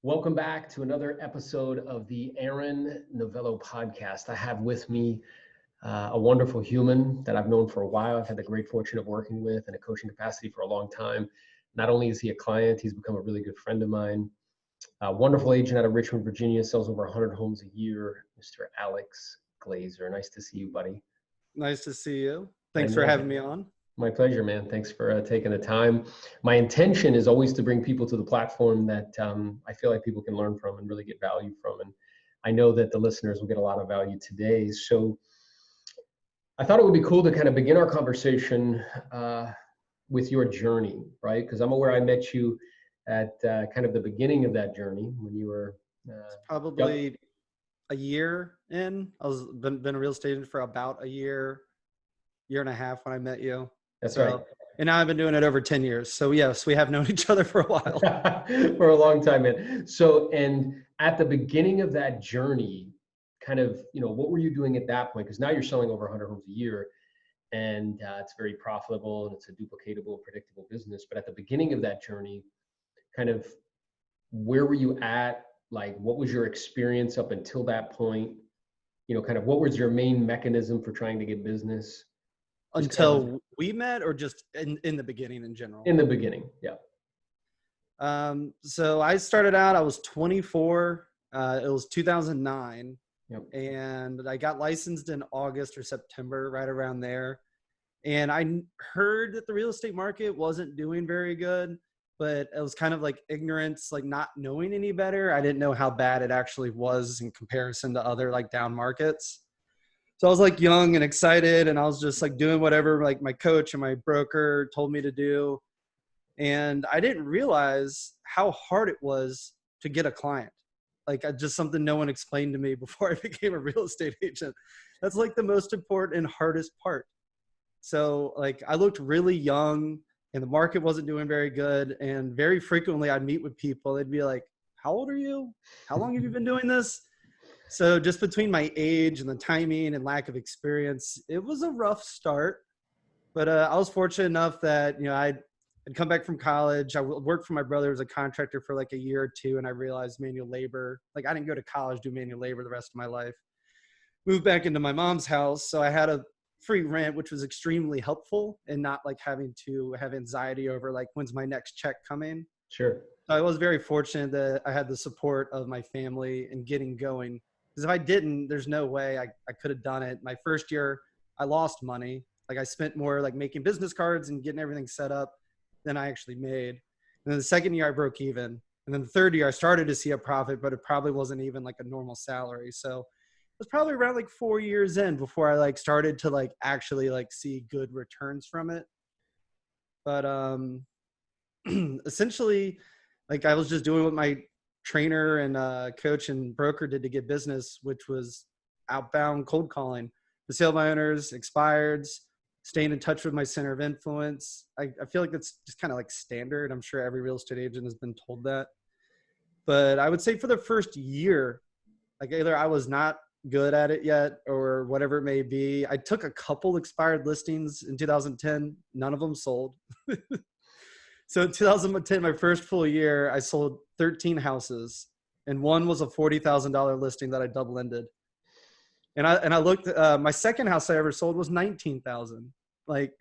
Welcome back to another episode of the Aaron Novello podcast. I have with me a wonderful human that I've known for a while. I've had the great fortune of working with in a coaching capacity for a long time. Not only is he a client, he's become a really good friend of mine. A wonderful agent out of Richmond, Virginia, sells over 100 homes a year, Mr. Alex Glaser. Nice to see you, buddy. Nice to see you. I Thanks for know. having me on. My pleasure, man. Thanks for taking the time. My intention is always to bring people to the platform that I feel like people can learn from and really get value from. And I know that the listeners will get a lot of value today. So I thought it would be cool to kind of begin our conversation with your journey, right? Because I'm aware I met you at kind of the beginning of that journey when you were probably a year in. I was been a real estate agent for about a year and a half when I met you. That's right. And now I've been doing it over 10 years. So yes, we have known each other for a while. For a long time, man. So, and at the beginning of that journey, kind of, what were you doing at that point? Because now you're selling over 100 homes a year and it's very profitable and it's a duplicatable, predictable business. But at the beginning of that journey, kind of where were you at? Like, what was your experience up until that point? Kind of what was your main mechanism for trying to get business? Until we met, or just in the beginning in general? In the beginning, yeah. So I started out, I was 24. It was 2009. Yep. And I got licensed in August or September, right around there. And I heard that the real estate market wasn't doing very good, but it was kind of like ignorance, like not knowing any better. I didn't know how bad it actually was in comparison to other like down markets. So I was like young and excited, and I was just like doing whatever like my coach and my broker told me to do. And I didn't realize how hard it was to get a client. Like just something no one explained to me before I became a real estate agent. That's like the most important and hardest part. So like I looked really young and the market wasn't doing very good. And very frequently I'd meet with people. They'd be like, how old are you? How long have you been doing this? So just between my age and the timing and lack of experience, it was a rough start. But I was fortunate enough that, I'd come back from college. I worked for my brother as a contractor for like a year or two. And I realized manual labor, like I didn't go to college, do manual labor the rest of my life. Moved back into my mom's house. So I had a free rent, which was extremely helpful, and not like having to have anxiety over like, when's my next check coming? Sure. So I was very fortunate that I had the support of my family in getting going. Because if I didn't, there's no way I could have done it. My first year, I lost money. Like I spent more like making business cards and getting everything set up than I actually made. And then the second year I broke even. And then the third year I started to see a profit, but it probably wasn't even like a normal salary. So it was probably around like 4 years in before I like started to like actually like see good returns from it. But essentially, like I was just doing what my trainer and coach and broker did to get business, which was outbound cold calling, the sale by owners, expireds, staying in touch with my center of influence. I feel like that's just kind of like standard. I'm sure every real estate agent has been told that. But I would say for the first year, like either I was not good at it yet or whatever it may be. I took a couple expired listings in 2010. None of them sold. So in 2010, my first full year, I sold 13 houses, and one was a $40,000 listing that I double ended. And I looked, my second house I ever sold was 19,000. Like,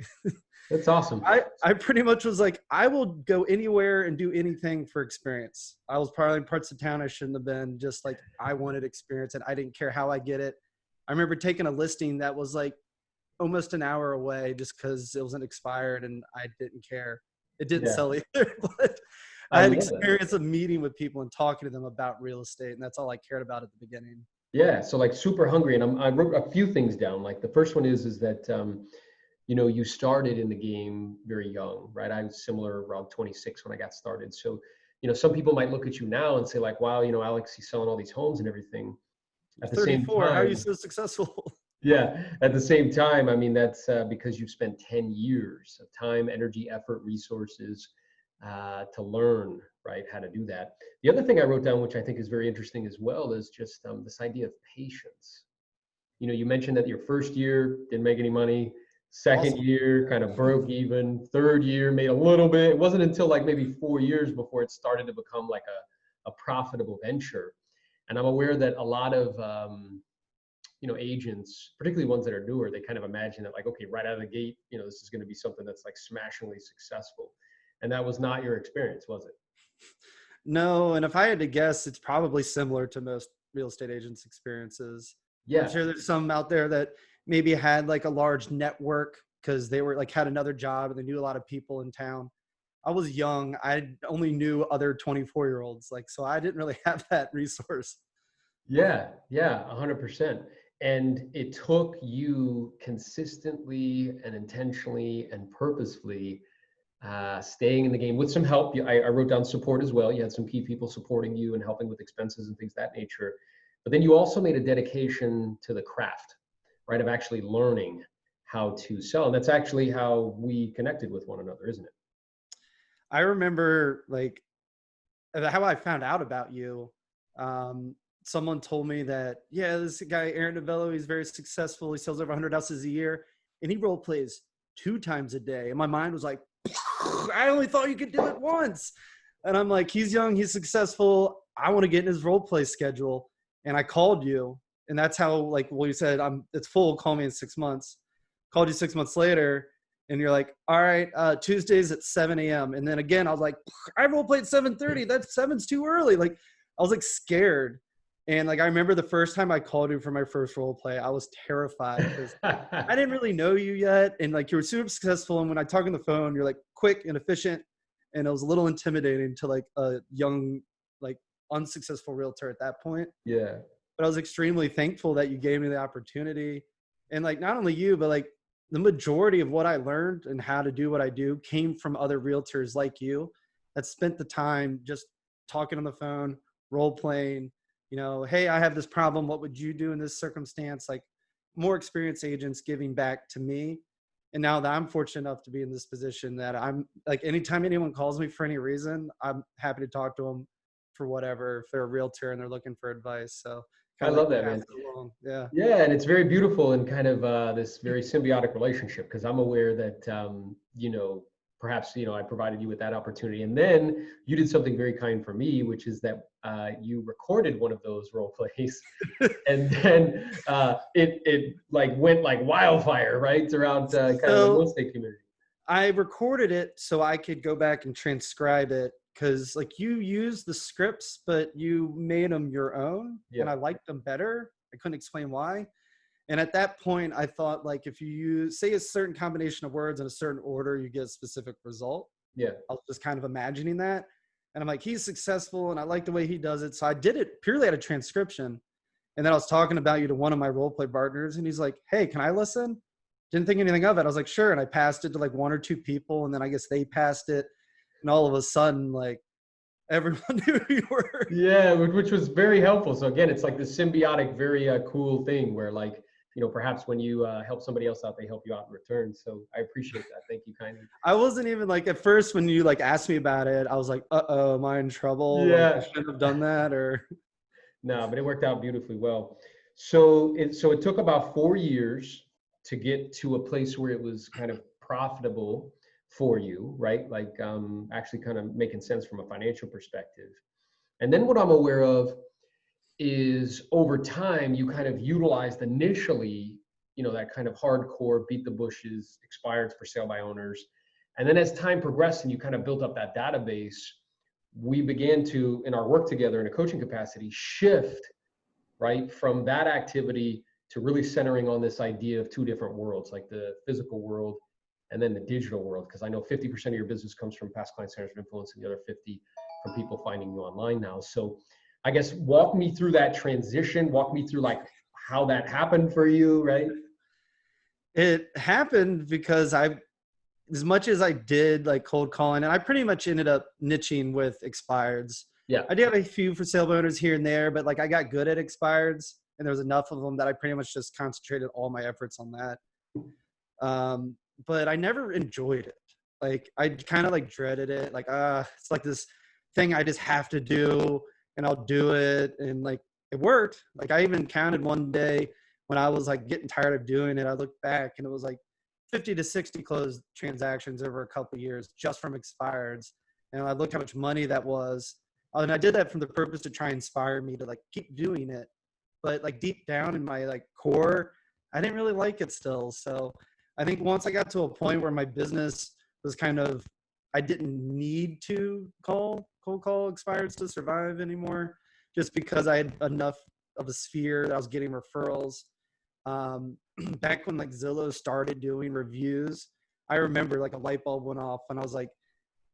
that's awesome. I pretty much was like, I will go anywhere and do anything for experience. I was probably in parts of town I shouldn't have been, just like I wanted experience and I didn't care how I get it. I remember taking a listing that was like almost an hour away just because it wasn't expired and I didn't care. It didn't sell either, but I had experience of meeting with people and talking to them about real estate. And that's all I cared about at the beginning. Yeah. So like super hungry. And I wrote a few things down. Like the first one is that, you started in the game very young, right? I was similar, around 26 when I got started. So, some people might look at you now and say like, wow, Alex, he's selling all these homes and everything. At the 34, same time, how are you so successful? Yeah. At the same time, I mean, that's because you've spent 10 years of time, energy, effort, resources to learn, right, how to do that. The other thing I wrote down, which I think is very interesting as well, is just this idea of patience. You mentioned that your first year didn't make any money. Second year kind of broke even. Third year made a little bit. It wasn't until like maybe 4 years before it started to become like a profitable venture. And I'm aware that a lot of agents, particularly ones that are newer, they kind of imagine that like, okay, right out of the gate, this is going to be something that's like smashingly successful. And that was not your experience, was it? No, and if I had to guess, it's probably similar to most real estate agents' experiences. I'm Yeah. sure there's some out there that maybe had like a large network because they were like had another job and they knew a lot of people in town. I was young. I only knew other 24-year-olds, like, so I didn't really have that resource. Yeah, yeah, 100%. And it took you consistently and intentionally and purposefully staying in the game with some help. I wrote down support as well. You had some key people supporting you and helping with expenses and things of that nature. But then you also made a dedication to the craft, right, of actually learning how to sell. And that's actually how we connected with one another, isn't it? I remember like how I found out about you. Um, Someone told me that, yeah, this guy, Aaron Novello, he's very successful. He sells over 100 houses a year and he role plays 2 times a day. And my mind was like, I only thought you could do it once. And I'm like, he's young, he's successful. I want to get in his role play schedule. And I called you. And that's how, like, well, you said, it's full. Call me in 6 months. Called you 6 months later. And you're like, all right, Tuesdays at 7 a.m. And then again, I was like, I role played 7:30. That's 7's too early. Like, I was like scared. And like, I remember the first time I called you for my first role play, I was terrified because I didn't really know you yet. And like, you were super successful. And when I talk on the phone, you're like quick and efficient. And it was a little intimidating to like a young, like unsuccessful realtor at that point. Yeah. But I was extremely thankful that you gave me the opportunity. And like, not only you, but like the majority of what I learned and how to do what I do came from other realtors like you that spent the time just talking on the phone, role playing, hey, I have this problem. What would you do in this circumstance? Like more experienced agents giving back to me. And now that I'm fortunate enough to be in this position that I'm like, anytime anyone calls me for any reason, I'm happy to talk to them for whatever, if they're a realtor and they're looking for advice. So I kind of love like that, pass man. it along. Yeah. Yeah, and it's very beautiful and kind of this very symbiotic relationship because I'm aware that perhaps I provided you with that opportunity, and then you did something very kind for me, which is that you recorded one of those role plays, and then it like went like wildfire, right, around kind of the real So estate community. I recorded it so I could go back and transcribe it because like you used the scripts, but you made them your own and Yeah, I liked them better. I couldn't explain why. And at that point, I thought like if you say a certain combination of words in a certain order, you get a specific result. yeah, I was just kind of imagining that. And I'm like, he's successful and I like the way he does it. So I did it purely out of transcription. And then I was talking about you to one of my role play partners and he's like, hey, can I listen? Didn't think anything of it. I was like, sure. And I passed it to like 1 or 2 people. And then I guess they passed it. And all of a sudden, like everyone knew who you were. yeah, which was very helpful. So again, it's like this symbiotic, very cool thing where like perhaps when you help somebody else out, they help you out in return. So I appreciate that. Thank you kindly. I wasn't even like at first when you like asked me about it, I was like, uh-oh, am I in trouble? Like I Yeah. shouldn't have done that or No, but it worked out beautifully well. So it took about 4 years to get to a place where it was kind of profitable for you, right? Like actually kind of making sense from a financial perspective. And then what I'm aware of is over time you kind of utilized initially, that kind of hardcore beat the bushes, expired for sale by owners. And then as time progressed and you kind of built up that database, we began to, in our work together in a coaching capacity, shift right from that activity to really centering on this idea of two different worlds, like the physical world and then the digital world. Because I know 50% of your business comes from past client centers of influence and the other 50 from people finding you online now. So I guess walk me through that transition, walk me through like how that happened for you, right? it happened because as much as I did like cold calling, and I pretty much ended up niching with expireds. Yeah. I did have a few for sale by owners here and there, but like I got good at expireds and there was enough of them that I pretty much just concentrated all my efforts on that. But I never enjoyed it. Like I kind of like dreaded it. Like, it's like this thing I just have to do and I'll do it. And like, it worked. Like I even counted one day when I was like getting tired of doing it. I looked back and it was like 50 to 60 closed transactions over a couple of years just from expireds. And I looked how much money that was. And I did that from the purpose to try and inspire me to like keep doing it. But like deep down in my like core, I didn't really like it still. So I think once I got to a point where my business was kind of, I didn't need to cold call expireds to survive anymore, just because I had enough of a sphere that I was getting referrals. Um, Back when like Zillow started doing reviews, I remember like a light bulb went off and I was like,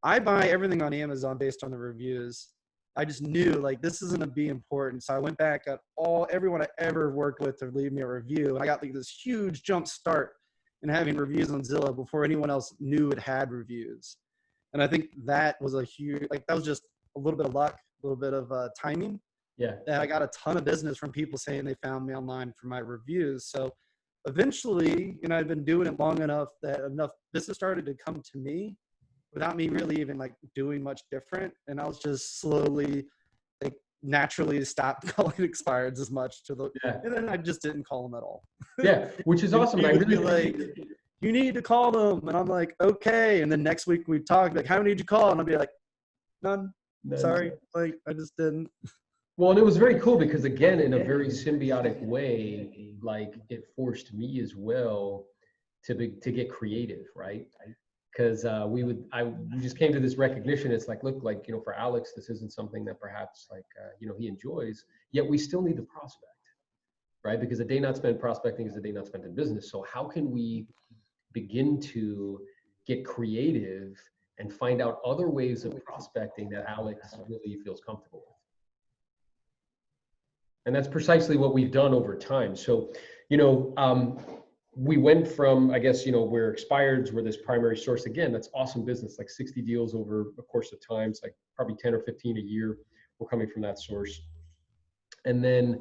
I buy everything on Amazon based on the reviews. I just knew like this isn't gonna be important. So I went back at everyone I ever worked with to leave me a review. And I got like this huge jump start in having reviews on Zillow before anyone else knew it had reviews. And I think that was a huge, like that was just a little bit of luck, a little bit of timing. Yeah. And I got a ton of business from people saying they found me online for my reviews. So eventually, you know, I've been doing it long enough that enough business started to come to me without me really even like doing much different. And I was just slowly like naturally stopped calling expireds as much to the, Yeah. and then I just didn't call them at all. Yeah, which is awesome. I Would be really like, you need to call them. And I'm like, okay. And then next week we talk like, how many did you call? And I'll be like, none. Sorry. Like I just didn't. Well, and it was very cool because again, in a very symbiotic way, like it forced me as well to get creative, right? Because we just came to this recognition. It's like, look, like, you know, for Alex, this isn't something that perhaps like, you know, he enjoys, yet we still need to prospect, right? Because a day not spent prospecting is a day not spent in business. So how can we begin to get creative and find out other ways of prospecting that Alex really feels comfortable with? And that's precisely what we've done over time. So, you know, we went from, I guess, you know, where expireds were this primary source. Again, that's awesome business, like 60 deals over a course of time. It's like probably 10 or 15 a year were coming from that source. And then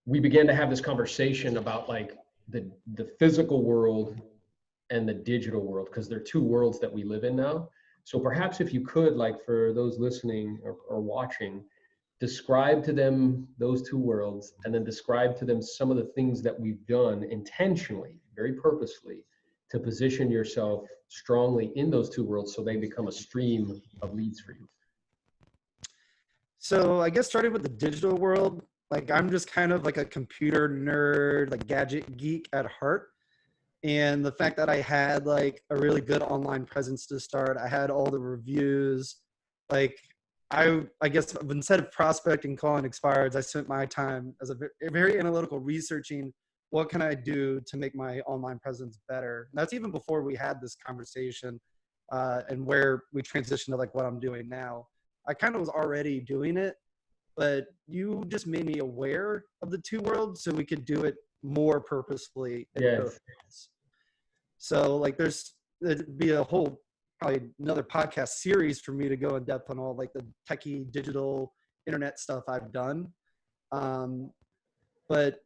we began to have this conversation about like the physical world and the digital world, because they're two worlds that we live in now. So perhaps if you could, like for those listening or watching, describe to them those two worlds, and then describe to them some of the things that we've done intentionally, very purposefully, to position yourself strongly in those two worlds so they become a stream of leads for you. So I guess starting with the digital world, like I'm just kind of like a computer nerd, like gadget geek at heart. And the fact that I had like a really good online presence to start, I had all the reviews, like I guess instead of prospecting, calling expireds, I spent my time as a very analytical researching what can I do to make my online presence better. And that's even before we had this conversation and where we transitioned to like what I'm doing now. I kind of was already doing it, but you just made me aware of the two worlds so we could do it more purposefully in both worlds. So like there'd be a whole probably another podcast series for me to go in depth on all like the techie digital internet stuff I've done. But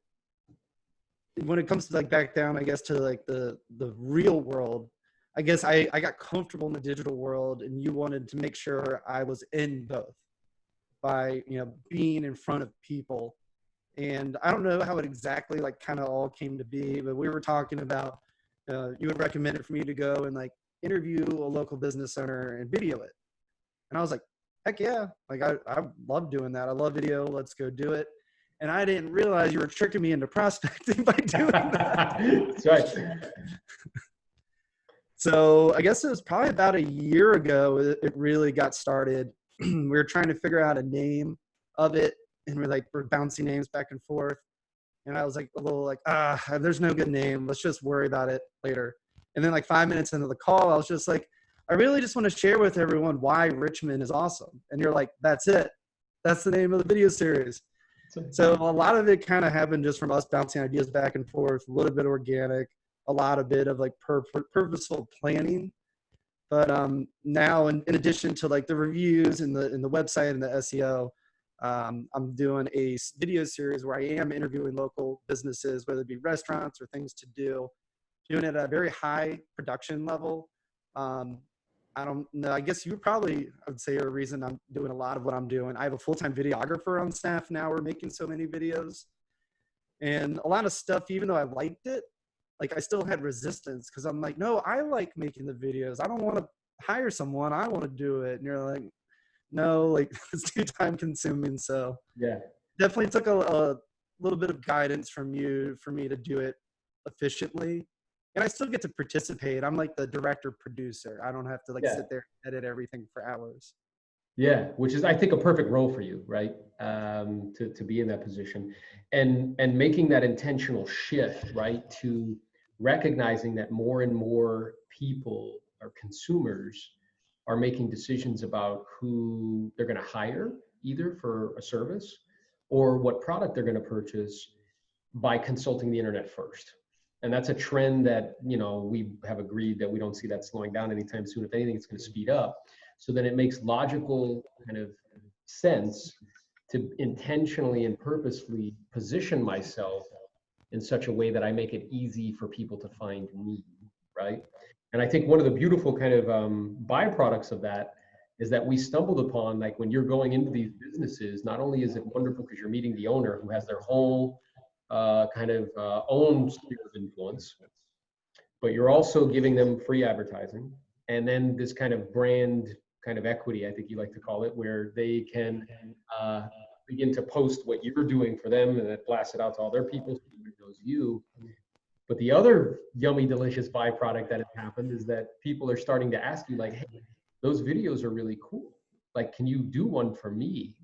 when it comes to like back down, I guess to like the real world, I guess I got comfortable in the digital world, and you wanted to make sure I was in both by, you know, being in front of people. And I don't know how it exactly like kind of all came to be, but we were talking about, you would recommend it for me to go and like interview a local business owner and video it. And I was like, heck yeah. Like I love doing that. I love video. Let's go do it. And I didn't realize you were tricking me into prospecting by doing that. That's right. So I guess it was probably about a year ago it really got started. We were trying to figure out a name of it, and we're bouncing names back and forth. And I was like a little like, there's no good name. Let's just worry about it later. And then like 5 minutes into the call, I was just like, I really just want to share with everyone why Richmond is awesome. And you're like, that's it. That's the name of the video series. So a lot of it kind of happened just from us bouncing ideas back and forth, a little bit organic, a lot of bit of like purposeful planning. But now in addition to like the reviews and the website and the SEO, I'm doing a video series where I am interviewing local businesses, whether it be restaurants or things to do, doing it at a very high production level. I don't know. I guess you probably, I would say, a reason I'm doing a lot of what I'm doing. I have a full-time videographer on staff now. We're making so many videos. And a lot of stuff, even though I liked it, like I still had resistance because I'm like, no, I like making the videos. I don't want to hire someone. I want to do it. And you're like, no, like it's too time consuming. So Yeah. definitely took a little bit of guidance from you for me to do it efficiently. And I still get to participate. I'm like the director producer. I don't have to like Yeah. sit there and edit everything for hours. Yeah, which is I think a perfect role for you, right? To be in that position, and making that intentional shift, right, to recognizing that more and more people or consumers are making decisions about who they're going to hire, either for a service or what product they're going to purchase by consulting the internet first. And that's a trend that, we have agreed that we don't see that slowing down anytime soon. If anything, it's going to speed up. So then it makes logical kind of sense to intentionally and purposefully position myself in such a way that I make it easy for people to find me, right? And I think one of the beautiful kind of byproducts of that is that we stumbled upon, like when you're going into these businesses, not only is it wonderful because you're meeting the owner who has their whole own sphere of influence, but you're also giving them free advertising. And then this kind of brand kind of equity, I think you like to call it, where they can begin to post what you're doing for them and then blast it out to all their people so everybody knows you. But the other yummy, delicious byproduct that has happened is that people are starting to ask you, like, hey, those videos are really cool. Like, can you do one for me?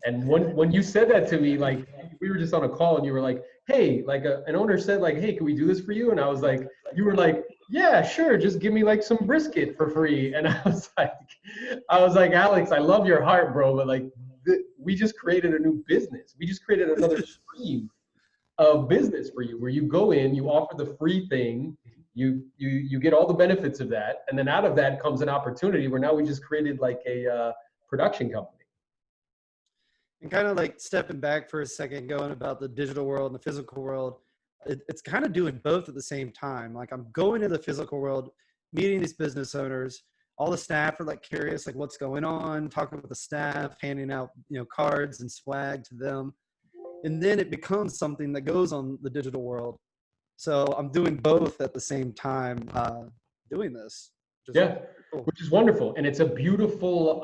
And when you said that to me, like, we were just on a call and you were like, hey, like an owner said, like, hey, can we do this for you? And I was like, you were like, yeah, sure, just give me like some brisket for free. And I was like, Alex, I love your heart, bro, but like, we just created a new business. We just created another stream of business for you, where you go in, you offer the free thing, you get all the benefits of that, and then out of that comes an opportunity where now we just created like a production company. And kind of like stepping back for a second, going about the digital world and the physical world, it's kind of doing both at the same time. Like I'm going to the physical world, meeting these business owners. All the staff are like curious, like what's going on, talking with the staff, handing out, cards and swag to them. And then it becomes something that goes on the digital world. So I'm doing both at the same time, doing this. Yeah, cool. Which is wonderful. And it's a beautiful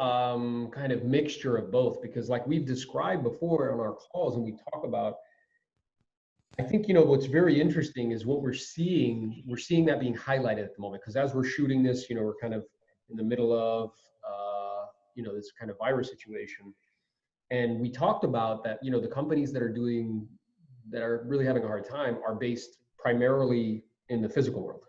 kind of mixture of both, because like we've described before on our calls and we talk about, I think, what's very interesting is what we're seeing that being highlighted at the moment. Because as we're shooting this, we're kind of in the middle of, this kind of virus situation. And we talked about that, the companies that are really having a hard time are based primarily in the physical world.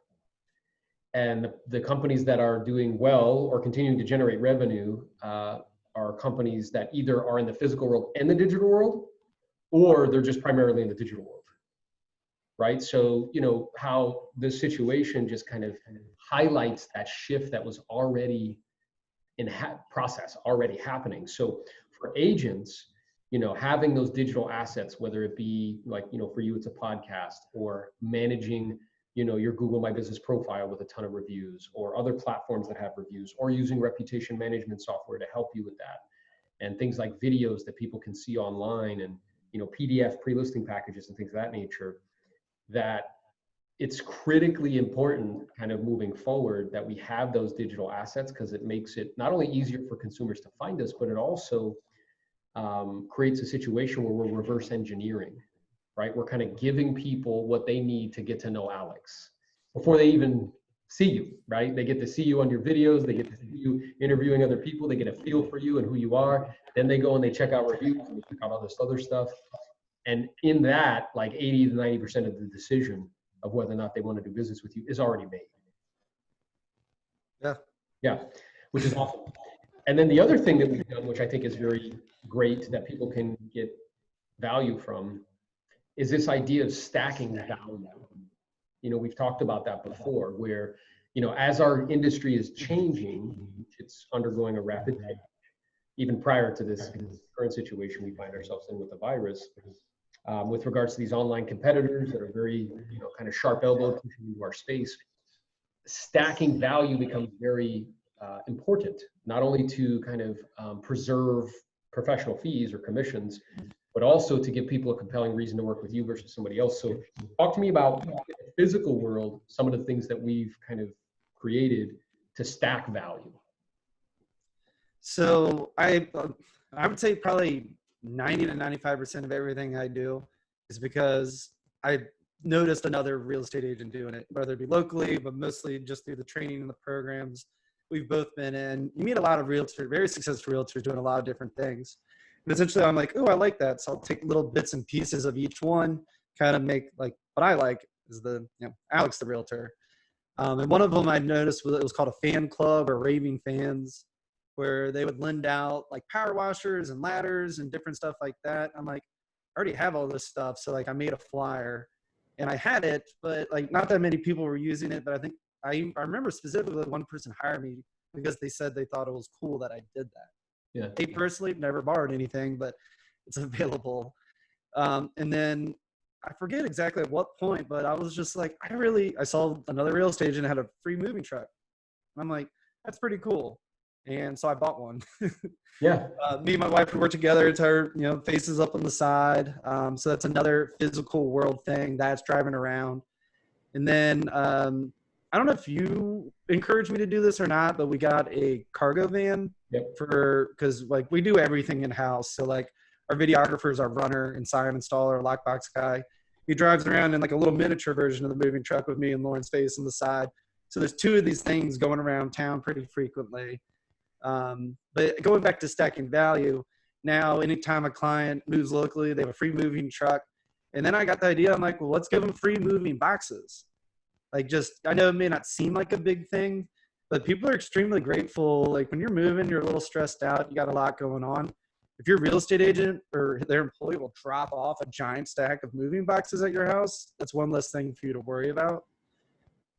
And the companies that are doing well or continuing to generate revenue are companies that either are in the physical world and the digital world, or they're just primarily in the digital world, right? So, how this situation just kind of highlights that shift that was already in process, already happening. So for agents, having those digital assets, whether it be like, for you, it's a podcast, or managing your Google My Business profile with a ton of reviews, or other platforms that have reviews, or using reputation management software to help you with that. And things like videos that people can see online, and, PDF pre-listing packages and things of that nature, that it's critically important kind of moving forward that we have those digital assets, because it makes it not only easier for consumers to find us, but it also creates a situation where we're reverse engineering, right? We're kind of giving people what they need to get to know Alex before they even see you, right? They get to see you on your videos, they get to see you interviewing other people, they get a feel for you and who you are. Then they go and they check out reviews and they check out all this other stuff. And in that, like 80 to 90% of the decision of whether or not they want to do business with you is already made. Yeah. Yeah, which is awesome. And then the other thing that we've done, which I think is very great, that people can get value from, is this idea of stacking value. We've talked about that before, where, as our industry is changing, it's undergoing a rapid change. Even prior to this current situation we find ourselves in with the virus, with regards to these online competitors that are very, kind of sharp elbowed pushing into our space, stacking value becomes very important, not only to kind of preserve professional fees or commissions, but also to give people a compelling reason to work with you versus somebody else. So talk to me about in the physical world, some of the things that we've kind of created to stack value. So I would say probably 90 to 95% of everything I do is because I noticed another real estate agent doing it, whether it be locally, but mostly just through the training and the programs we've both been in. You meet a lot of realtors, very successful realtors doing a lot of different things. And essentially I'm like, oh, I like that. So I'll take little bits and pieces of each one, kind of make like what I like is Alex the realtor. And one of them I noticed was it was called a fan club or raving fans, where they would lend out like power washers and ladders and different stuff like that. I'm like, I already have all this stuff. So like I made a flyer and I had it, but like not that many people were using it. But I think I remember specifically one person hired me because they said they thought it was cool that I did that. Yeah. They personally never borrowed anything, but it's available. And then I forget exactly at what point, but I was just like, I saw another real estate agent had a free moving truck. I'm like, that's pretty cool. And so I bought one. Yeah. Me and my wife, we work together. It's our, faces up on the side. So that's another physical world thing that's driving around. And then I don't know if you encouraged me to do this or not, but we got a cargo van. Yep. Because like we do everything in house. So like our videographer is our runner and sign installer, lockbox guy. He drives around in like a little miniature version of the moving truck with me and Lauren's face on the side. So there's two of these things going around town pretty frequently. But going back to stacking value, now anytime a client moves locally, they have a free moving truck. And then I got the idea, I'm like, well, let's give them free moving boxes. Like I know it may not seem like a big thing, but people are extremely grateful. Like when you're moving, you're a little stressed out, you got a lot going on. If your real estate agent or their employee will drop off a giant stack of moving boxes at your house, that's one less thing for you to worry about.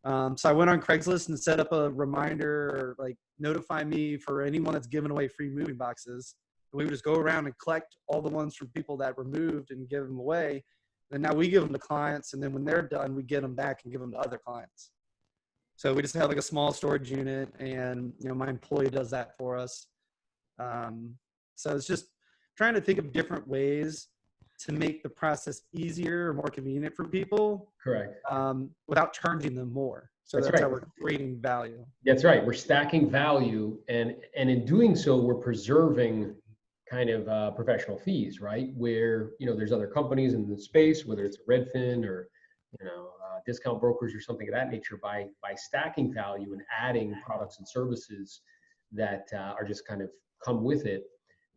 So I went on Craigslist and set up a reminder or like notify me for anyone that's giving away free moving boxes. And we would just go around and collect all the ones from people that were moved and give them away. And now we give them to clients. And then when they're done, we get them back and give them to other clients. So we just have like a small storage unit and, my employee does that for us. So it's just trying to think of different ways to make the process easier or more convenient for people. Correct. Without charging them more. So that's how we're creating value. That's right. We're stacking value, and in doing so, we're preserving kind of professional fees, right? Where there's other companies in the space, whether it's Redfin or discount brokers or something of that nature. By stacking value and adding products and services that are just kind of come with it,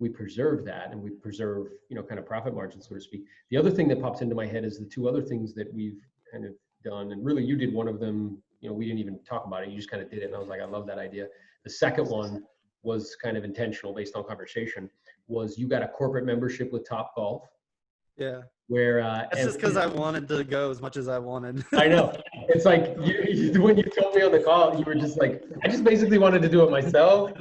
we preserve that, and we preserve kind of profit margin, so to speak. The other thing that pops into my head is the two other things that we've kind of done, and really you did one of them. We didn't even talk about it. You just kind of did it, and I was like, I love that idea. The second one was kind of intentional, based on conversation. Was you got a corporate membership with Top Golf? Yeah. Where that's just because I wanted to go as much as I wanted. I know. It's like when you told me on the call, you were just like, I just basically wanted to do it myself.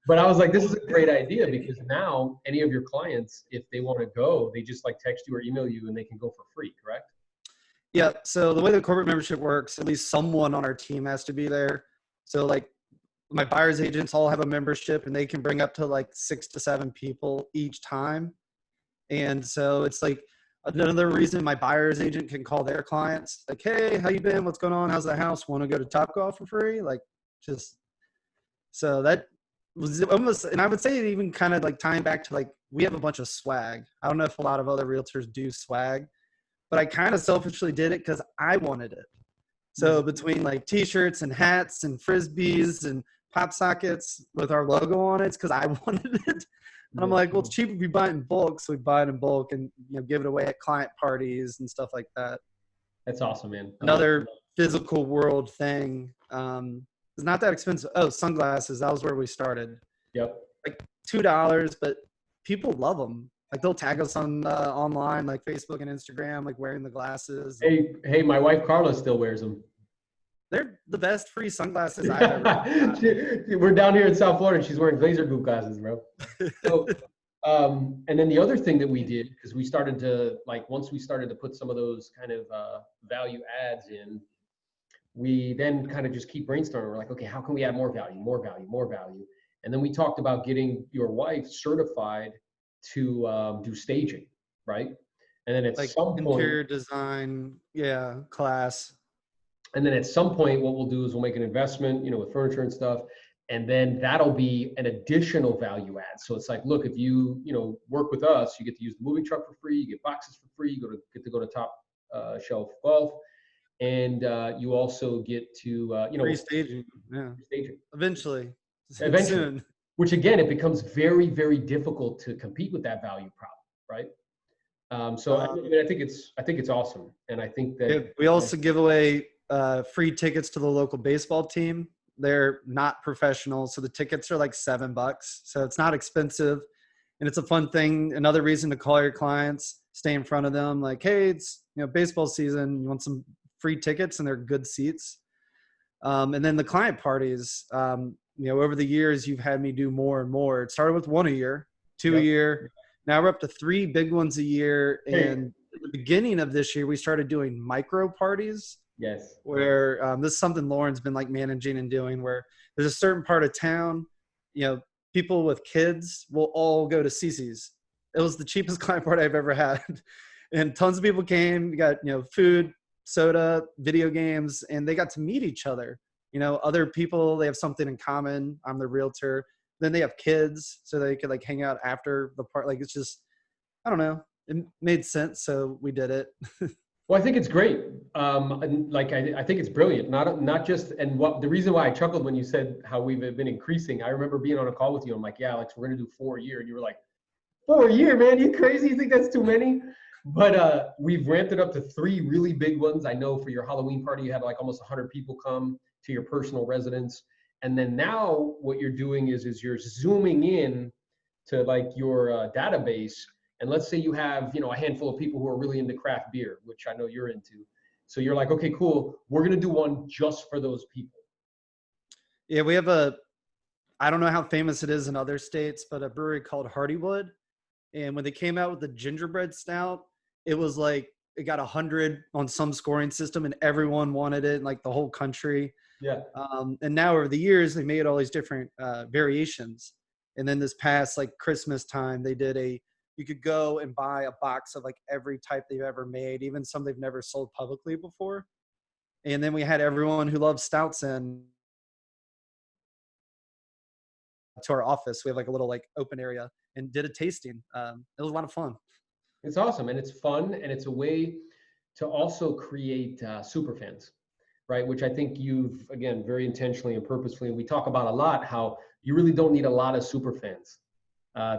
But I was like, this is a great idea, because now any of your clients, if they want to go, they just like text you or email you and they can go for free, correct? Yeah. So the way the corporate membership works, at least someone on our team has to be there. So like my buyer's agents all have a membership and they can bring up to like 6 to 7 people each time. And so it's like another reason my buyer's agent can call their clients like, hey, how you been? What's going on? How's the house? Want to go to Topgolf for free? Like just, so that was almost, and I would say it even kind of like tying back to like, we have a bunch of swag. I don't know if a lot of other realtors do swag, but I kind of selfishly did it because I wanted it. So between like t-shirts and hats and Frisbees and pop sockets with our logo on it, because I wanted it. And I'm like, well, it's cheap if you buy it in bulk. So we buy it in bulk and give it away at client parties and stuff like that. That's awesome, man. Another physical world thing. It's not that expensive. Oh, sunglasses. That was where we started. Yep. Like $2, but people love them. Like they'll tag us on online, like Facebook and Instagram, like wearing the glasses. Hey, my wife Carla still wears them. They're the best free sunglasses I've ever gotten. We're down here in South Florida. She's wearing Glaser Group glasses, bro. So, and then the other thing that we did, because we started to once we started to put some of those kind of value adds in, we then kind of just keep brainstorming. We're like, okay, how can we add more value, more value, more value? And then we talked about getting your wife certified to do staging, right? And then at some point, interior design, class. And then at some point, what we'll do is we'll make an investment, with furniture and stuff. And then that'll be an additional value add. So it's like, look, if you work with us, you get to use the moving truck for free, you get boxes for free, you get to go to top shelf golf, and you also get to Free staging. Yeah. staging Eventually. eventually. Soon. Which again, it becomes very, very difficult to compete with that value prop, right? So I Um, mean, I think it's awesome, and I think that we also give away free tickets to the local baseball team. They're not professional, so the tickets are like $7. So it's not expensive, and it's a fun thing. Another reason to call your clients, stay in front of them. Like, hey, it's baseball season. You want some free tickets, and they're good seats. And then the client parties. Over the years, you've had me do more and more. It started with one a year, two a yep. year. Now we're up to 3 big ones a year. Hey. And at the beginning of this year, we started doing micro parties. Yes. Where this is something Lauren's been like managing and doing, where there's a certain part of town, people with kids will all go to Cece's. It was the cheapest client party I've ever had. And tons of people came. You got, food, soda, video games, and they got to meet each other. Other people, they have something in common. I'm the realtor. Then they have kids, so they could like hang out after the part. Like, it's just, I don't know. It made sense, so we did it. Well, I think it's great. And like I think it's brilliant. Not just, and what the reason why I chuckled when you said how we've been increasing. I remember being on a call with you. I'm like, yeah, Alex, we're gonna do 4 a year, and you were like, 4 a year, man? You crazy? You think that's too many? But we've ramped it up to 3 really big ones. I know for your Halloween party, you had like almost 100 people come to your personal residence, and then now what you're doing is you're zooming in to like your database. And let's say you have, a handful of people who are really into craft beer, which I know you're into. So you're like, okay, cool. We're going to do one just for those people. Yeah, we have I don't know how famous it is in other states, but a brewery called Hardywood. And when they came out with the gingerbread stout, it was like, it got 100 on some scoring system and everyone wanted it in like the whole country. Yeah. And now over the years, they made all these different variations. And then this past like Christmas time, they did you could go and buy a box of like every type they've ever made, even some they've never sold publicly before. And then we had everyone who loves stouts in to our office. We have like a little like open area and did a tasting. It was a lot of fun. It's awesome. And it's fun. And it's a way to also create super fans, right? Which I think you've, again, very intentionally and purposefully, and we talk about a lot, how you really don't need a lot of super fans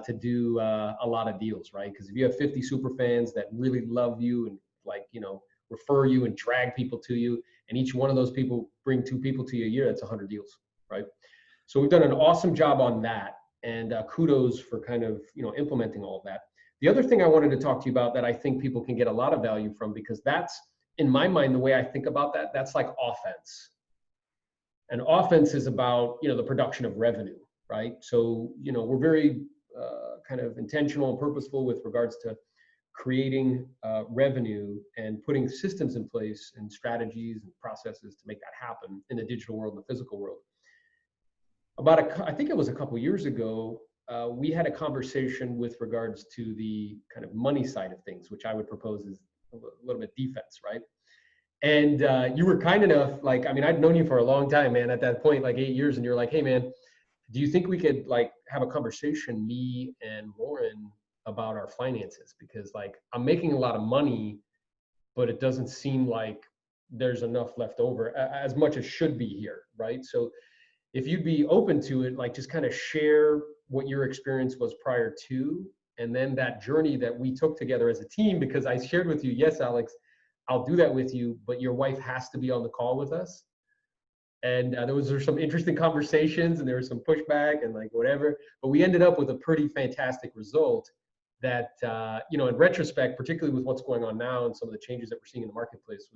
to do a lot of deals, right? Because if you have 50 super fans that really love you and like, refer you and drag people to you, and each one of those people bring 2 people to you a year, that's 100 deals, right? So we've done an awesome job on that, and kudos for kind of, implementing all of that. The other thing I wanted to talk to you about that I think people can get a lot of value from, because that's, in my mind, the way I think about that, that's like offense. And offense is about, the production of revenue, right? So, we're very kind of intentional and purposeful with regards to creating revenue and putting systems in place and strategies and processes to make that happen in the digital world and the physical world. I think it was a couple years ago, we had a conversation with regards to the kind of money side of things, which I would propose is a little bit defense, right? And you were kind enough, like, I mean, I'd known you for a long time, man, at that point, like 8 years, and you're like, hey, man, do you think we could like have a conversation, me and Lauren, about our finances? Because like I'm making a lot of money, but it doesn't seem like there's enough left over as much as should be here, right? So if you'd be open to it, like just kind of share what your experience was prior to, and then that journey that we took together as a team, because I shared with you, yes, Alex, I'll do that with you, but your wife has to be on the call with us. And there were some interesting conversations and there was some pushback and like whatever, but we ended up with a pretty fantastic result that, in retrospect, particularly with what's going on now and some of the changes that we're seeing in the marketplace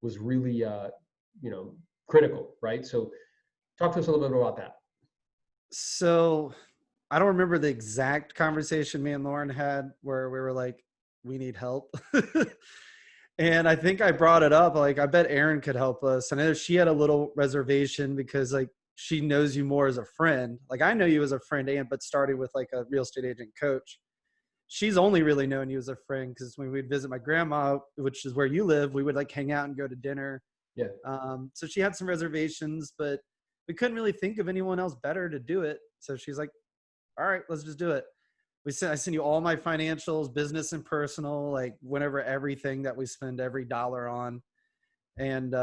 was really, critical, right? So talk to us a little bit about that. So I don't remember the exact conversation me and Lauren had where we were like, we need help. And I think I brought it up, like, I bet Erin could help us. And I know she had a little reservation because like she knows you more as a friend. Like I know you as a friend, but starting with like a real estate agent coach. She's only really known you as a friend because when we'd visit my grandma, which is where you live, we would like hang out and go to dinner. Yeah. So she had some reservations, but we couldn't really think of anyone else better to do it. So she's like, all right, let's just do it. I send you all my financials, business and personal, like whenever everything that we spend every dollar on. And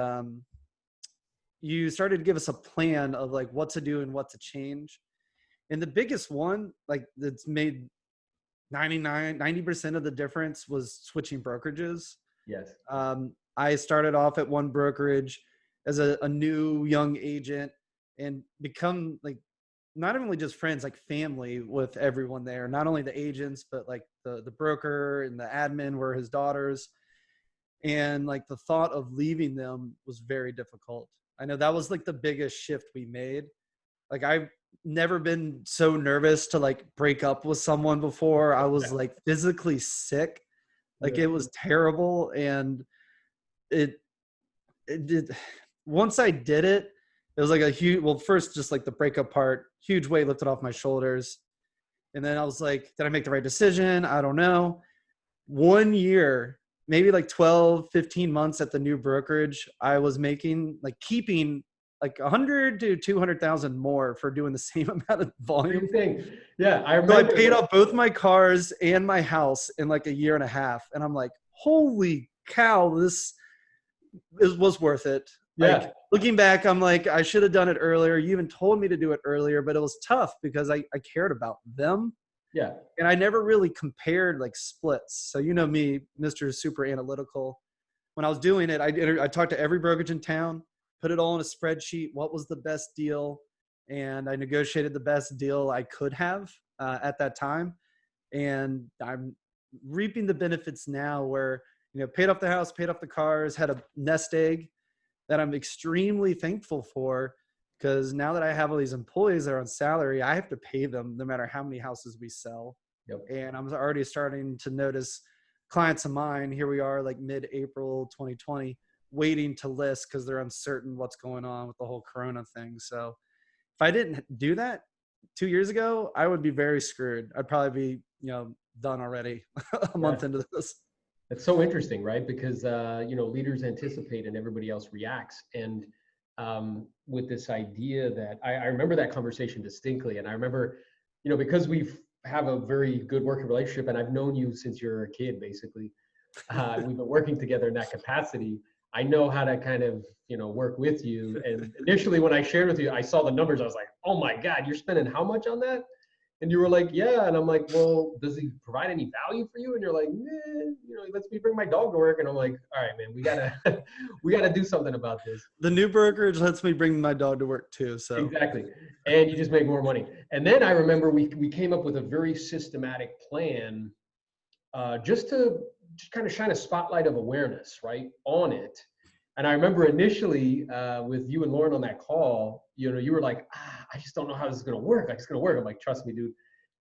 you started to give us a plan of like what to do and what to change. And the biggest one, like that's made 90% of the difference was switching brokerages. Yes. I started off at one brokerage as a new young agent and become like not only just friends, like family with everyone there, not only the agents, but like the broker and the admin were his daughters. And like the thought of leaving them was very difficult. I know that was like the biggest shift we made. Like I've never been so nervous to like break up with someone before. I was like physically sick. Like it was terrible. And it did, once I did it, it was like a huge, well, first just like the breakup part, huge weight lifted off my shoulders. And then I was like, did I make the right decision? I don't know. 1 year, maybe like 12, 15 months at the new brokerage, I was making like keeping like 100 to 200,000 more for doing the same amount of volume. Same thing. Yeah, I So I remember. paid off both my cars and my house in like a year and a half. And I'm like, holy cow, this was worth it. Yeah. Like looking back, I'm like, I should have done it earlier. You even told me to do it earlier, but it was tough because I cared about them. Yeah. And I never really compared like splits. So you know me, Mr. Super Analytical. When I was doing it, I talked to every brokerage in town, put it all in a spreadsheet. What was the best deal? And I negotiated the best deal I could have at that time. And I'm reaping the benefits now where, you know, paid off the house, paid off the cars, had a nest egg that I'm extremely thankful for, because now that I have all these employees that are on salary, I have to pay them no matter how many houses we sell. Yep. And I'm already starting to notice clients of mine, here we are like mid-April 2020, waiting to list because they're uncertain what's going on with the whole Corona thing. So if I didn't do that 2 years ago, I would be very screwed. I'd probably be, you know, done already a month into this. It's so interesting, right? Because you know, leaders anticipate and everybody else reacts. And with this idea that I remember that conversation distinctly, and I remember, you know, because we have a very good working relationship, and I've known you since you're a kid, basically. We've been working together in that capacity. I know how to kind of, you know, work with you. And initially, when I shared with you, I saw the numbers. I was like, "Oh my God, you're spending how much on that?" And you were like, "Yeah." And I'm like, "Well, does he provide any value for you?" And you're like, you know, he lets me bring my dog to work. And I'm like, "All right, man, we gotta, we gotta do something about this." The new brokerage lets me bring my dog to work too. So Exactly. And you just make more money. And then I remember we came up with a very systematic plan, just to just kind of shine a spotlight of awareness, right, on it. And I remember initially with you and Lauren on that call, you know, you were like, I just don't know how this is going to work. Like, it's going to work. I'm like, trust me, dude,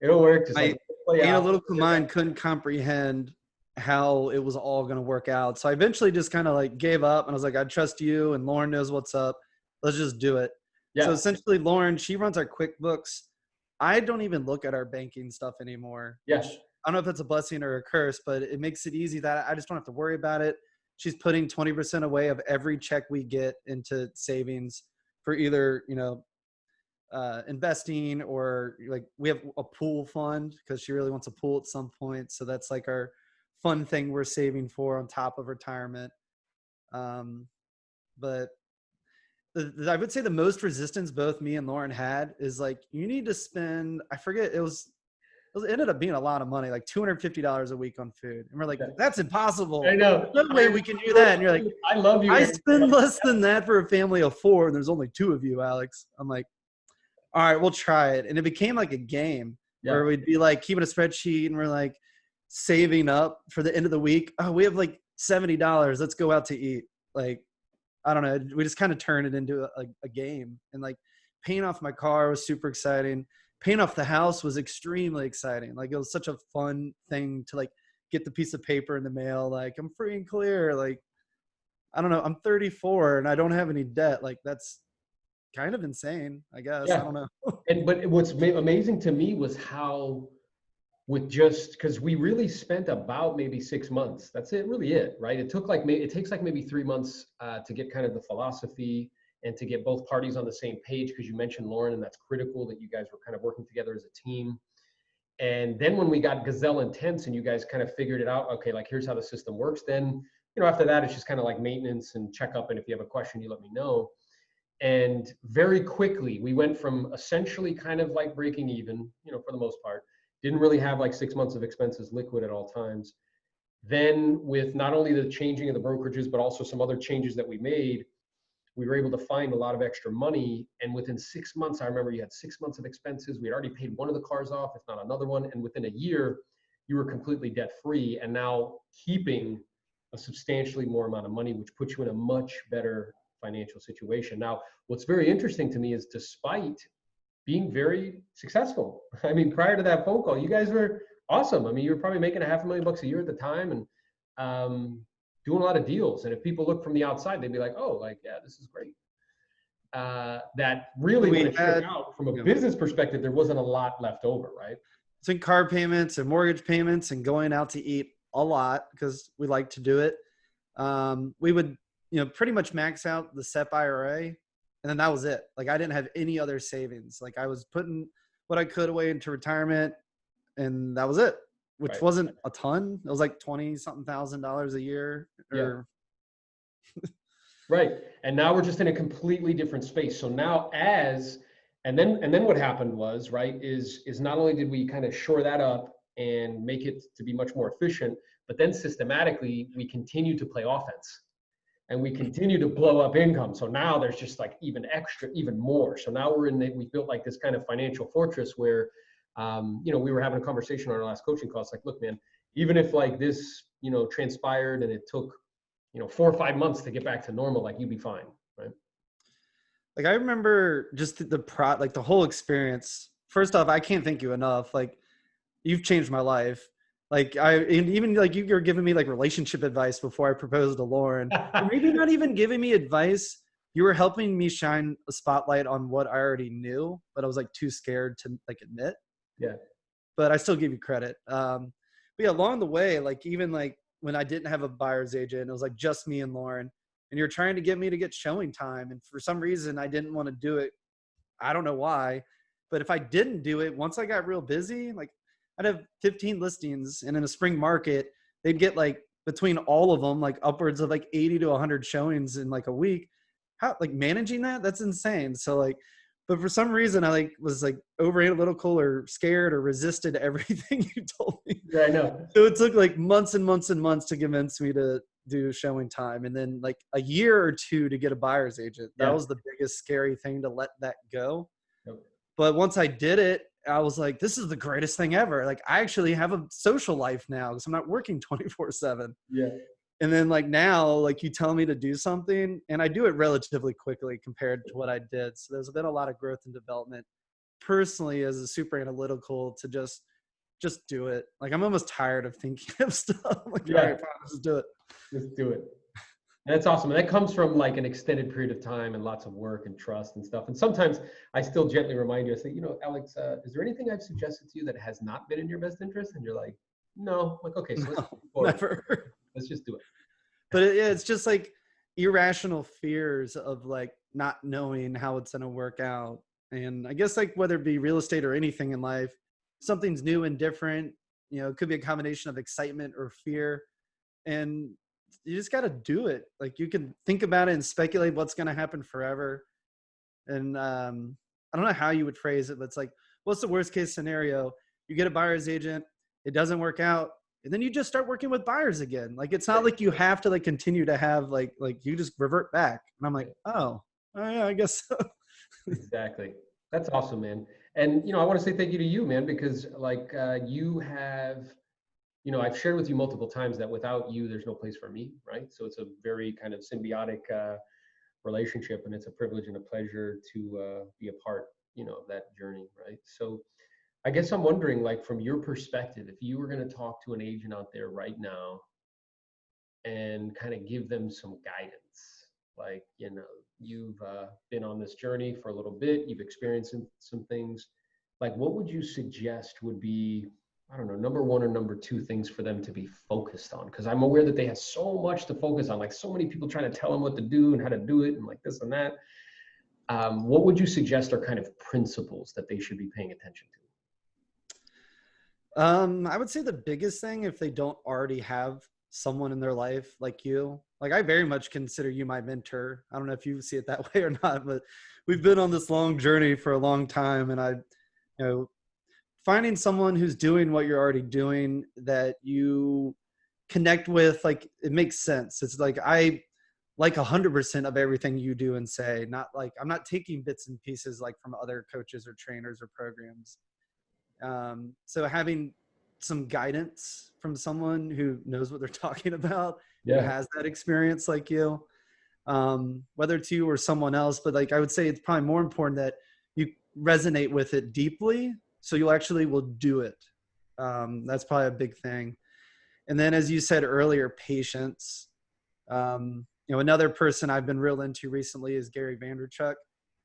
it'll work. Just my like play out. analytical mind couldn't comprehend how it was all going to work out. So I eventually just kind of like gave up and I was like, I trust you and Lauren knows what's up. Let's just do it. Yeah. So essentially Lauren, she runs our QuickBooks. I don't even look at our banking stuff anymore. Yeah. Which I don't know if it's a blessing or a curse, but it makes it easy that I just don't have to worry about it. She's putting 20% away of every check we get into savings for either, you know, investing, or like we have a pool fund because she really wants a pool at some point. So that's like our fun thing we're saving for on top of retirement. But I would say the most resistance both me and Lauren had is like, you need to spend, I forget, it ended up being a lot of money, like $250 a week on food. And we're like, that's impossible. I know. There's no way we can do that. And you're like, I love you. I spend less than that for a family of 4 and there's only 2 of you, Alex. I'm like, all right, we'll try it. And it became like a game where we'd be like keeping a spreadsheet and we're like saving up for the end of the week. Oh, we have like $70. Let's go out to eat. Like, I don't know. We just kind of turned it into a game. And like paying off my car was super exciting. Paying off the house was extremely exciting. Like it was such a fun thing to like get the piece of paper in the mail. Like I'm free and clear. Like, I don't know. I'm 34 and I don't have any debt. Like that's kind of insane, I guess. Yeah. I don't know. But what's amazing to me was how, with just, because we really spent about maybe 6 months. That's it, really it, right? It takes like maybe 3 months to get kind of the philosophy and to get both parties on the same page, because you mentioned Lauren, and that's critical that you guys were kind of working together as a team. And then when we got Gazelle Intense and you guys kind of figured it out, okay, like here's how the system works, then, after that, it's just kind of like maintenance and check up. And if you have a question, you let me know. And very quickly, we went from essentially kind of like breaking even, for the most part, didn't really have like 6 months of expenses liquid at all times. Then with not only the changing of the brokerages, but also some other changes that we made, we were able to find a lot of extra money. And within 6 months, I remember you had 6 months of expenses. We had already paid one of the cars off, if not another one. And within a year, you were completely debt free and now keeping a substantially more amount of money, which puts you in a much better financial situation. Now, what's very interesting to me is despite being very successful, I mean, prior to that phone call, you guys were awesome. I mean, you were probably making $500,000 a year at the time and doing a lot of deals. And if people look from the outside, they'd be like, oh, like, yeah, this is great. That really, when it shook out from a business perspective, there wasn't a lot left over, right? I think car payments and mortgage payments and going out to eat a lot because we like to do it. We would, pretty much max out the SEP IRA, and then that was it. Like I didn't have any other savings. Like I was putting what I could away into retirement, and that was it, which wasn't a ton. It was like 20 something $1,000 a year. Right. And now we're just in a completely different space. So now and then what happened was, is not only did we kind of shore that up and make it to be much more efficient, but then systematically we continue to play offense and we continue to blow up income. So now there's just like even more. So now we built like this kind of financial fortress where, we were having a conversation on our last coaching call. It's like, look, man, even if like this, transpired and it took, 4 or 5 months to get back to normal, like you'd be fine, right? Like I remember just the whole experience. First off, I can't thank you enough. Like you've changed my life. Like and even like you're giving me like relationship advice before I proposed to Lauren. Or maybe not even giving me advice. You were helping me shine a spotlight on what I already knew, but I was like too scared to like admit. Yeah. But I still give you credit. But yeah, along the way, like even like when I didn't have a buyer's agent, it was like just me and Lauren. And you're trying to get me to get showing time. And for some reason, I didn't want to do it. I don't know why. But if I didn't do it, once I got real busy, like I'd have 15 listings. And in a spring market, they'd get like between all of them, like upwards of like 80 to 100 showings in like a week. How like managing that's insane. So like, but for some reason, I like was like over analytical or scared or resisted everything you told me. Yeah, I know. So it took like months and months and months to convince me to do showing time, and then like a year or two to get a buyer's agent. That was the biggest scary thing, to let that go. Yep. But once I did it, I was like, this is the greatest thing ever. Like I actually have a social life now because I'm not working 24/7. Yeah. And then like now, like you tell me to do something and I do it relatively quickly compared to what I did. So there's been a lot of growth and development personally as a super analytical to just do it. Like I'm almost tired of thinking of stuff. Like, all right, fine, just do it. Just do it. And that's awesome. And that comes from like an extended period of time and lots of work and trust and stuff. And sometimes I still gently remind you, I say, Alex, is there anything I've suggested to you that has not been in your best interest? And you're like, no. I'm like, okay, so never. Let's just do it. But it's just like irrational fears of like not knowing how it's going to work out. And I guess like whether it be real estate or anything in life, something's new and different, it could be a combination of excitement or fear. And you just got to do it. Like you can think about it and speculate what's going to happen forever. And I don't know how you would phrase it, but it's like, what's the worst case scenario? You get a buyer's agent, it doesn't work out. And then you just start working with buyers again. Like, it's not like you have to like continue to have like you just revert back. And I'm like, oh yeah, I guess so. Exactly. That's awesome, man. And, I want to say thank you to you, man, because like you have, I've shared with you multiple times that without you, there's no place for me, right? So it's a very kind of symbiotic relationship, and it's a privilege and a pleasure to be a part, of that journey, right? So I guess I'm wondering, like, from your perspective, if you were going to talk to an agent out there right now and kind of give them some guidance, like, you've been on this journey for a little bit, you've experienced some things, like, what would you suggest would be, I don't know, number one or number two things for them to be focused on? Because I'm aware that they have so much to focus on, like so many people trying to tell them what to do and how to do it and like this and that. what would you suggest are kind of principles that they should be paying attention to? I would say the biggest thing, if they don't already have someone in their life like you, like I very much consider you my mentor. I don't know if you see it that way or not, but we've been on this long journey for a long time. And finding someone who's doing what you're already doing that you connect with, like it makes sense. It's like, I like 100% of everything you do and say, not like, I'm not taking bits and pieces like from other coaches or trainers or programs. So having some guidance from someone who knows what they're talking about, who Yeah. has that experience like you, whether it's you or someone else, but like, I would say it's probably more important that you resonate with it deeply. So you actually will do it. That's probably a big thing. And then, as you said earlier, patience. Another person I've been real into recently is Gary Vaynerchuk.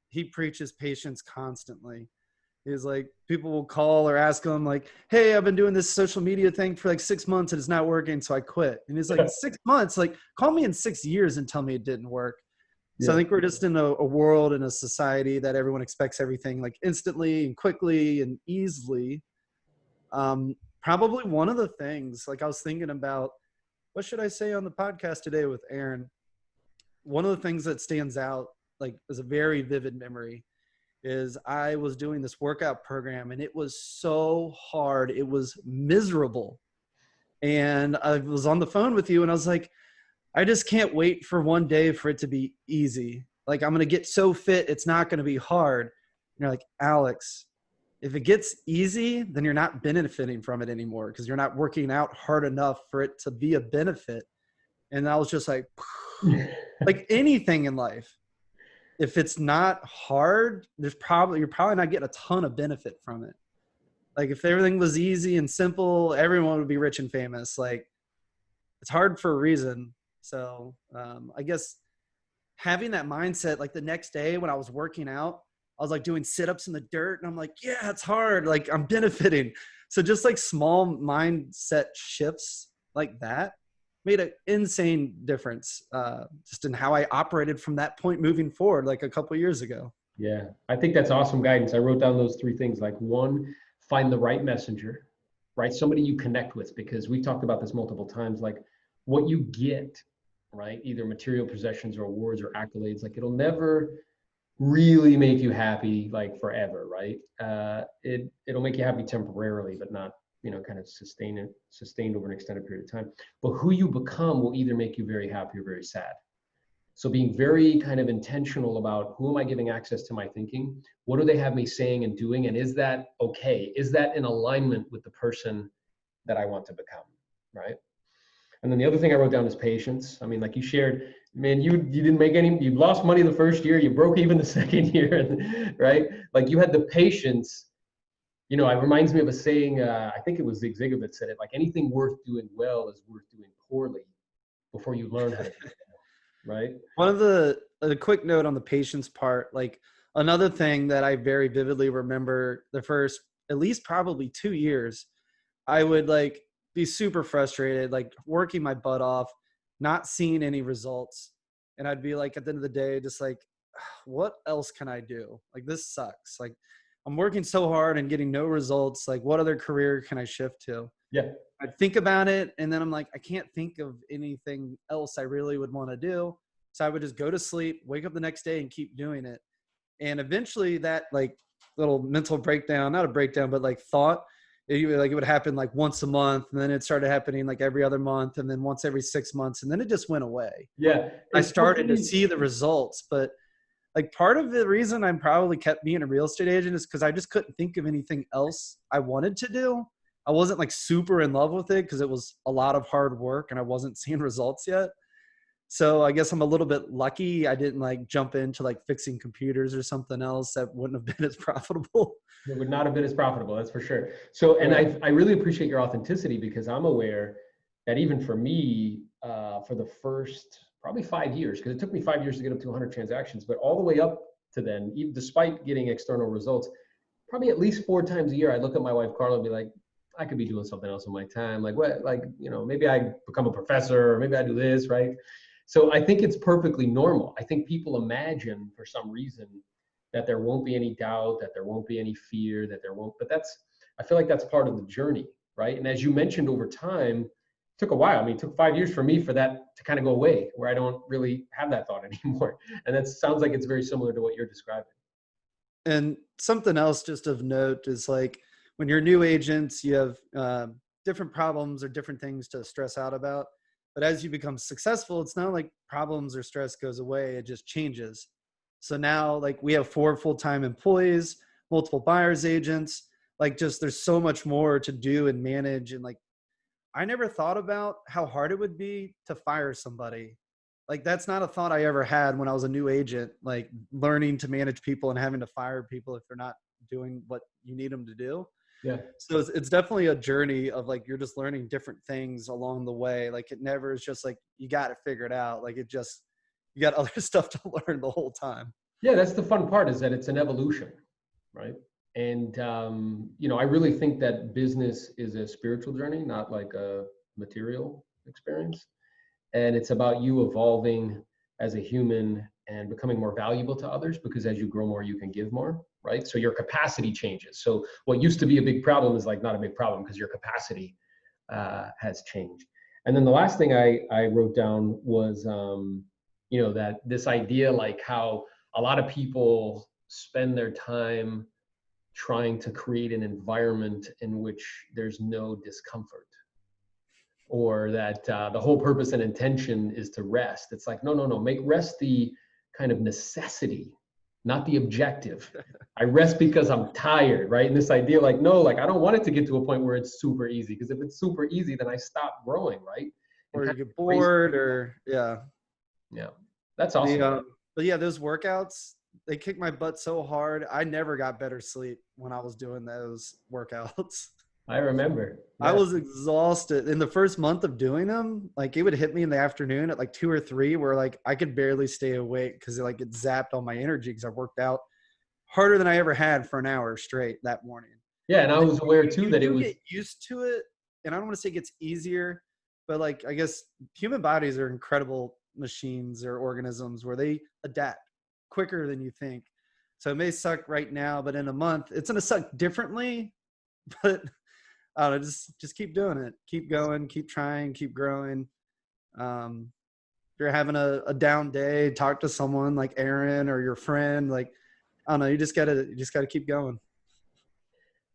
He preaches patience constantly. He's like, people will call or ask him like, hey, I've been doing this social media thing for like 6 months and it's not working, so I quit. And he's like, 6 months? Like, call me in 6 years and tell me it didn't work. So I think we're just in a world and a society that everyone expects everything like instantly and quickly and easily. Probably one of the things, like I was thinking about, what should I say on the podcast today with Aaron? One of the things that stands out, like as a very vivid memory, is I was doing this workout program and it was so hard. It was miserable. And I was on the phone with you and I was like, I just can't wait for one day for it to be easy. Like, I'm going to get so fit, it's not going to be hard. And you're like, Alex, if it gets easy, then you're not benefiting from it anymore because you're not working out hard enough for it to be a benefit. And I was just like, like anything in life, if it's not hard, you're probably not getting a ton of benefit from it. Like if everything was easy and simple, everyone would be rich and famous. Like it's hard for a reason. So I guess having that mindset, like the next day when I was working out, I was like doing sit-ups in the dirt and I'm like, yeah, it's hard. Like I'm benefiting. So just like small mindset shifts like that made an insane difference just in how I operated from that point moving forward, like a couple of years ago. Yeah, I think that's awesome guidance. I wrote down those three things. Like one, find the right messenger, right? Somebody you connect with, because we talked about this multiple times. Like what you get, right? Either material possessions or awards or accolades, like it'll never really make you happy like forever, right? It'll make you happy temporarily, but not, kind of sustained over an extended period of time. But who you become will either make you very happy or very sad. So being very kind of intentional about who am I giving access to my thinking? What do they have me saying and doing? And is that okay? Is that in alignment with the person that I want to become, right? And then the other thing I wrote down is patience. I mean, like you shared, man, you didn't make any, you lost money the first year, you broke even the second year, and, right? Like you had the patience. It reminds me of a saying, I think it was Zig Ziglar that said it, like anything worth doing well is worth doing poorly before you learn how to do it, right? One of the quick note on the patience part, like another thing that I very vividly remember the first, at least probably 2 years, I would like be super frustrated, like working my butt off, not seeing any results. And I'd be like, at the end of the day, just like, what else can I do? Like, this sucks. Like, I'm working so hard and getting no results. Like, what other career can I shift to? Yeah. I'd think about it. And then I'm like, I can't think of anything else I really would want to do. So I would just go to sleep, wake up the next day and keep doing it. And eventually that like little mental breakdown, not a breakdown, but like thought, it would happen like once a month. And then it started happening like every other month. And then once every 6 months. And then it just went away. Yeah. I started to see the results, but like part of the reason I probably kept being a real estate agent is because I just couldn't think of anything else I wanted to do. I wasn't like super in love with it because it was a lot of hard work and I wasn't seeing results yet. So I guess I'm a little bit lucky I didn't like jump into like fixing computers or something else that wouldn't have been as profitable. It would not have been as profitable, that's for sure. So, and I really appreciate your authenticity because I'm aware that even for me, for the first probably 5 years, because it took me 5 years to get up to 100 transactions, but all the way up to then, even despite getting external results, probably at least 4 times a year, I'd look at my wife, Carla, and be like, I could be doing something else in my time. Like what, like, maybe I become a professor or maybe I do this, right? So I think it's perfectly normal. I think people imagine for some reason that there won't be any doubt, that there won't be any fear, that there won't, but I feel like that's part of the journey, right? And as you mentioned, over time, it took a while. I mean, it took 5 years for me for that to kind of go away, where I don't really have that thought anymore. And that sounds like it's very similar to what you're describing. And something else just of note is like when you're new agents, you have different problems or different things to stress out about. But as you become successful, it's not like problems or stress goes away, it just changes. So now like we have 4 full-time employees, multiple buyers agents, like just there's so much more to do and manage. And like I never thought about how hard it would be to fire somebody. Like that's not a thought I ever had when I was a new agent, like learning to manage people and having to fire people if they're not doing what you need them to do. Yeah. So it's definitely a journey of like you're just learning different things along the way. Like it never is just like you got it figured out. Like it just you got other stuff to learn the whole time. Yeah, that's the fun part, is that it's an evolution, right? And I really think that business is a spiritual journey, not like a material experience. And it's about you evolving as a human and becoming more valuable to others, because as you grow more, you can give more, right? So your capacity changes. So what used to be a big problem is like not a big problem because your capacity has changed. And then the last thing I wrote down was, that this idea, like how a lot of people spend their time trying to create an environment in which there's no discomfort, or that the whole purpose and intention is to rest. It's like, no, make rest the kind of necessity, not the objective. I rest because I'm tired, right? And this idea, like, no, like I don't want it to get to a point where it's super easy, because if it's super easy, then I stop growing, right? And Or you kind get of embrace- bored or yeah. yeah, that's awesome. But yeah, those workouts, they kicked my butt so hard. I never got better sleep when I was doing those workouts. I remember. I Yeah. was exhausted in the first month of doing them. Like it would hit me in the afternoon at like 2 or 3 where like I could barely stay awake because like it zapped all my energy because I worked out harder than I ever had for an hour straight that morning. Yeah, and I was aware too You that it do was. get used to it, and I don't want to say it gets easier, but like I guess human bodies are incredible machines or organisms where they adapt quicker than you think. So it may suck right now, but in a month it's gonna suck differently. But I don't know, just keep doing it, keep going, keep trying, keep growing. If you're having a down day, talk to someone like Aaron or your friend. Like I don't know, you just gotta keep going.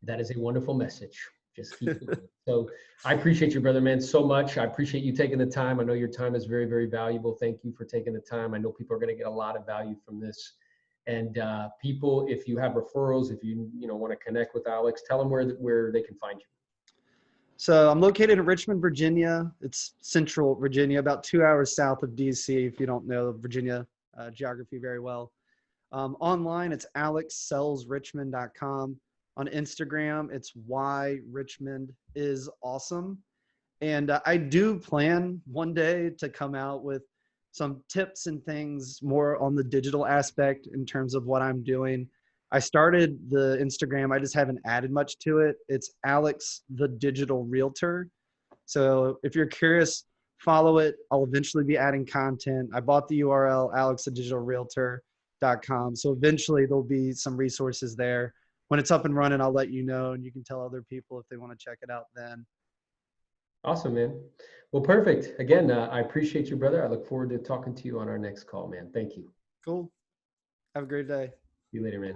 That is a wonderful message. Just keep it going. So I appreciate you, brother, man, so much. I appreciate you taking the time. I know your time is very, very valuable. Thank you for taking the time. I know people are going to get a lot of value from this. And people, if you have referrals, if you want to connect with Alex, tell them where they can find you. So I'm located in Richmond, Virginia. It's central Virginia, about 2 hours south of DC, if you don't know Virginia geography very well. Online, it's alexsellsrichmond.com. On Instagram, it's why Richmond is awesome. And I do plan one day to come out with some tips and things more on the digital aspect in terms of what I'm doing. I started the Instagram. I just haven't added much to it. It's Alex, the Digital Realtor. So if you're curious, follow it. I'll eventually be adding content. I bought the URL, alexthedigitalrealtor.com. So eventually there'll be some resources there. When it's up and running, I'll let you know, and you can tell other people if they want to check it out then. Awesome, man. Well, perfect. Again, I appreciate you, brother. I look forward to talking to you on our next call, man. Thank you. Cool. Have a great day. See you later, man.